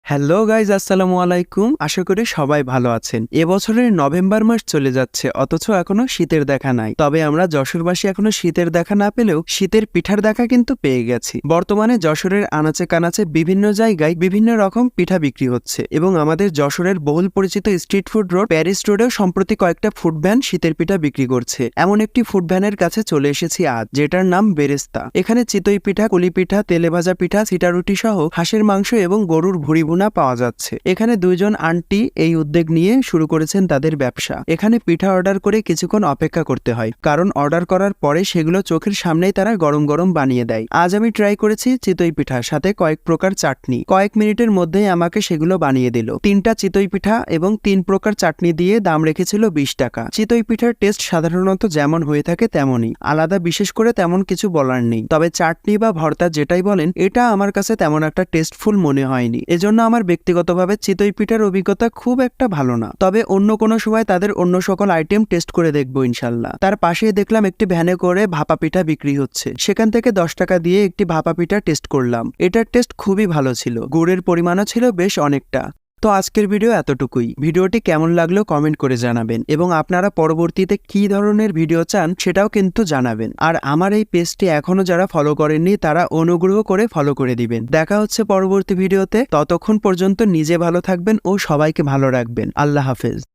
Hello guys, আসসালামু আলাইকুম। আশা করি সবাই ভালো আছেন। এবছরের নভেম্বর মাস চলে যাচ্ছে, অথচ এখনো শীতের দেখা নাই। তবে আমরা যশোরবাসী এখনো শীতের দেখা না পেলেও শীতের পিঠার দেখা কিন্তু পেয়ে গেছি। বর্তমানে যশোরের আনাচে কানাচে বিভিন্ন জায়গায় বিভিন্ন রকম পিঠা বিক্রি হচ্ছে এবং আমাদের যশোরের বহুল পরিচিত স্ট্রিট ফুড রোড প্যারিস রোডেও সম্প্রতি কয়েকটা ফুড ভ্যান শীতের পিঠা বিক্রি করছে। এমন একটি ফুড ভ্যানের কাছে চলে এসেছি আজ, যেটার নাম বেরেস্তা। এখানে চিতই পিঠা, কুলি পিঠা, তেলে ভাজা পিঠা, সিটারুটি সহ হাঁসের মাংস এবং গরুর ভুড়ি ভুনা পাওয়া যাচ্ছে। এখানে দুইজন আন্টি এই উদ্যোগ নিয়ে শুরু করেছেন তাদের ব্যবসা। এখানে পিঠা অর্ডার করে কিছুক্ষণ অপেক্ষা করতে হয়, কারণ অর্ডার করার পরে সেগুলো চোখের সামনেই তারা গরম গরম বানিয়ে দেয়। আজ আমি ট্রাই করেছি চিতই পিঠা, সাথে কয়েক প্রকার চাটনি। কয়েক মিনিটের মধ্যেই আমাকে সেগুলো বানিয়ে দিল। 3টা চিতই পিঠা এবং 3 প্রকার চাটনি দিয়ে দাম রেখেছিল 20 টাকা। চিতই পিঠার টেস্ট সাধারণত যেমন হয়ে থাকে তেমনই, আলাদা বিশেষ করে তেমন কিছু বলার নেই। তবে চাটনি বা ভর্তা যেটাই বলেন, এটা আমার কাছে তেমন একটা টেস্টফুল মনে হয়নি। এজন্য আমার ব্যক্তিগতভাবে চিতই পিঠার অভিজ্ঞতা খুব একটা ভালো না। তবে অন্য কোনো সময় তাদের অন্য সকল আইটেম টেস্ট করে দেখবো ইনশাল্লাহ। তার পাশেই দেখলাম একটি ভ্যানে করে ভাপা পিঠা বিক্রি হচ্ছে। সেখান থেকে 10 টাকা দিয়ে একটি ভাপা পিঠা টেস্ট করলাম। এটার টেস্ট খুবই ভালো ছিল, গুড়ের পরিমাণও ছিল বেশ অনেকটা। তো আজকের ভিডিও এতটুকুই। ভিডিওটি কেমন লাগলো কমেন্ট করে জানাবেন এবং আপনারা পরবর্তীতে কি ধরনের ভিডিও চান সেটাও কিন্তু জানাবেন। আর আমার এই পেজটি এখনো যারা ফলো করেননি তারা অনুগ্রহ করে ফলো করে দিবেন। দেখা হচ্ছে পরবর্তী ভিডিওতে। ততক্ষণ পর্যন্ত নিজে ভালো থাকবেন ও সবাইকে ভালো রাখবেন। আল্লাহ হাফেজ।